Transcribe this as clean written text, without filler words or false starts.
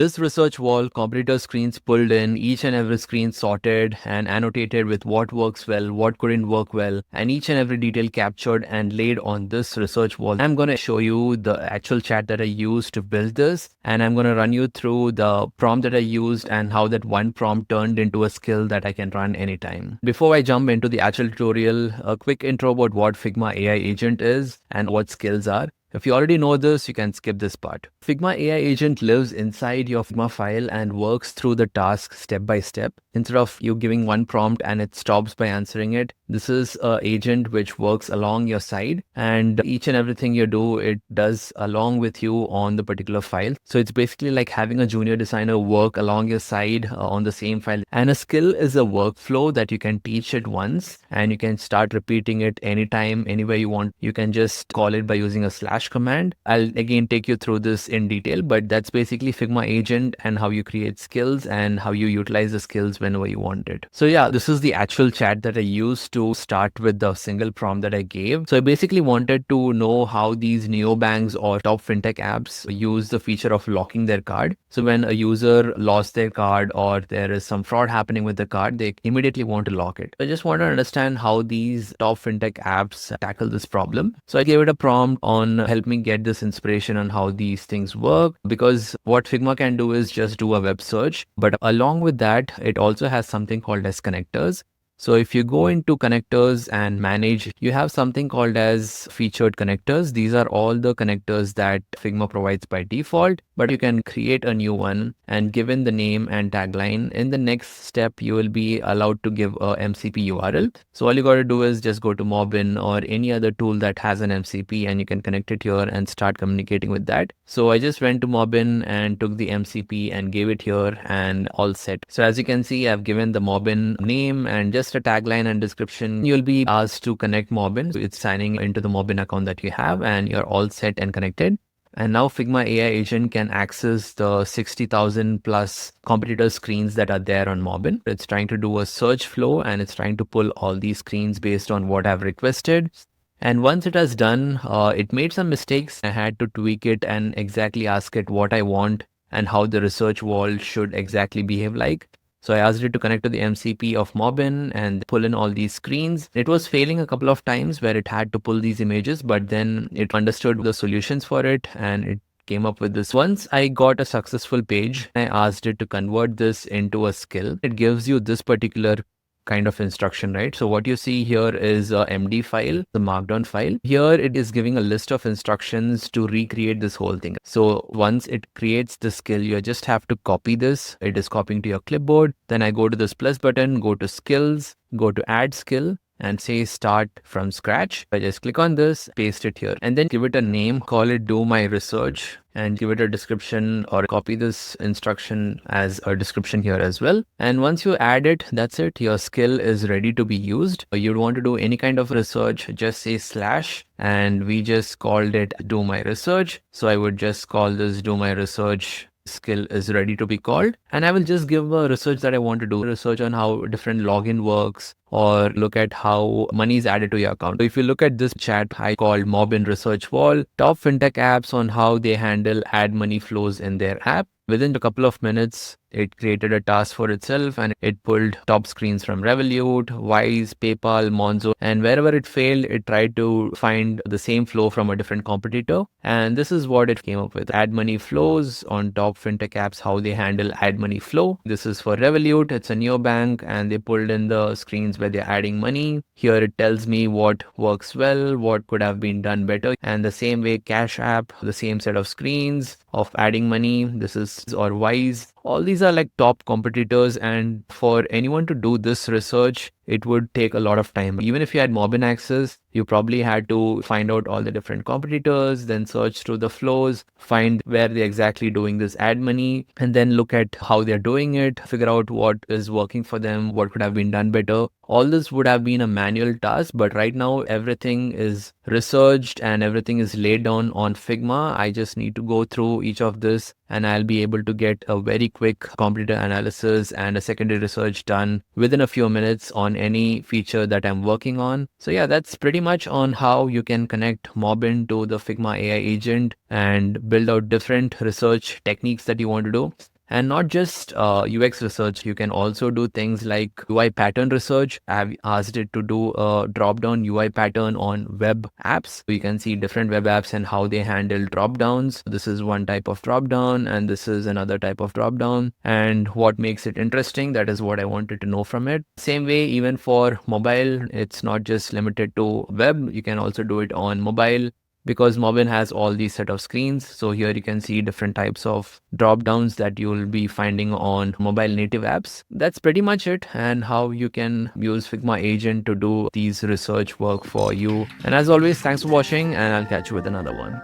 This research wall, competitor screens pulled in, each and every screen sorted and annotated with what works well, what couldn't work well, and each and every detail captured and laid on this research wall. I'm going to show you the actual chat that I used to build this, and I'm going to run you through the prompt that I used and how that one prompt turned into a skill that I can run anytime. Before I jump into the actual tutorial, a quick intro about what Figma AI Agent is and what skills are. If you already know this, you can skip this part. Figma AI Agent lives inside your Figma file and works through the task step by step. Instead of you giving one prompt and it stops by answering it, this is an agent which works along your side, and each and everything you do, it does along with you on the particular file. So it's basically like having a junior designer work along your side on the same file. And a skill is a workflow that you can teach it once and you can start repeating it anytime, anywhere you want. You can just call it by using a slash command. I'll again take you through this in detail, but that's basically Figma agent and how you create skills and how you utilize the skills whenever you want it. So yeah, this is the actual chat that I used to start with the single prompt that I gave. So I basically wanted to know how these neobanks or top fintech apps use the feature of locking their card. So when a user lost their card or there is some fraud happening with the card, they immediately want to lock it. I just want to understand how these top fintech apps tackle this problem. So I gave it a prompt on help me get this inspiration on how these things work, because what Figma can do is just do a web search, but along with that, it also has something called as connectors. So if you go into connectors and manage, you have something called as featured connectors. These are all the connectors that Figma provides by default, but you can create a new one and given the name and tagline. In the next step, you will be allowed to give a MCP URL. So all you got to do is just go to Mobbin or any other tool that has an MCP and you can connect it here and start communicating with that. So I just went to Mobbin and took the MCP and gave it here and all set. So as you can see, I've given the Mobbin name and just a tagline and description. You'll be asked to connect Mobbin. It's signing into the Mobbin account that you have and you're all set and connected. And now Figma AI Agent can access the 60,000 plus competitor screens that are there on Mobbin. It's trying to do a search flow and it's trying to pull all these screens based on what I've requested. And once it has done, it made some mistakes. I had to tweak it and exactly ask it what I want and how the research wall should exactly behave like. So I asked it to connect to the MCP of Mobbin and pull in all these screens. It was failing a couple of times where it had to pull these images, but then it understood the solutions for it and it came up with this. Once I got a successful page, I asked it to convert this into a skill. It gives you this particular kind of instruction, right? So what you see here is a MD file, the markdown file. Here it is giving a list of instructions to recreate this whole thing. So once it creates the skill, you just have to copy this. It is copying to your clipboard. Then I go to this plus button, go to skills, go to add skill and say start from scratch. I just click on this, paste it here, and then give it a name, call it do my research, and give it a description or copy this instruction as a description here as well. And once you add it, that's it. Your skill is ready to be used. You'd want to do any kind of research, just say slash, and we just called it do my research. So I would just call this do my research. Skill is ready to be called, and I will just give a research that I want to do, research on how different login works or look at how money is added to your account. So if you look at this chat I called Mobbin research wall, top fintech apps on how they handle ad money flows in their app. Within a couple of minutes, it created a task for itself and it pulled top screens from Revolut, Wise, PayPal, Monzo, and wherever it failed, it tried to find the same flow from a different competitor. And this is what it came up with. Ad money flows on top fintech apps, how they handle ad money flow. This is for Revolut. It's a neobank and they pulled in the screens where they're adding money. Here it tells me what works well, what could have been done better. And the same way Cash App, the same set of screens of adding money. This is or Wise. All these are like top competitors, and for anyone to do this research, it would take a lot of time. Even if you had Mobbin access, you probably had to find out all the different competitors, then search through the flows, find where they're exactly doing this ad money, and then look at how they're doing it, figure out what is working for them, what could have been done better. All this would have been a manual task, but right now everything is researched and everything is laid down on Figma. I just need to go through each of this and I'll be able to get a very quick competitor analysis and a secondary research done within a few minutes on any feature that I'm working on. So yeah, that's pretty much on how you can connect Mobbin to the Figma AI agent and build out different research techniques that you want to do. And not just UX research, you can also do things like UI pattern research. I've asked it to do a drop down UI pattern on web apps. You can see different web apps and how they handle drop downs. This is one type of drop down and this is another type of drop down, and what makes it interesting, that is what I wanted to know from it. Same way, even for mobile, it's not just limited to web, you can also do it on mobile, because Mobbin has all these set of screens. So here you can see different types of drop downs that you'll be finding on mobile native apps. That's pretty much it, and how you can use Figma Agent to do these research work for you. And as always, thanks for watching, and I'll catch you with another one.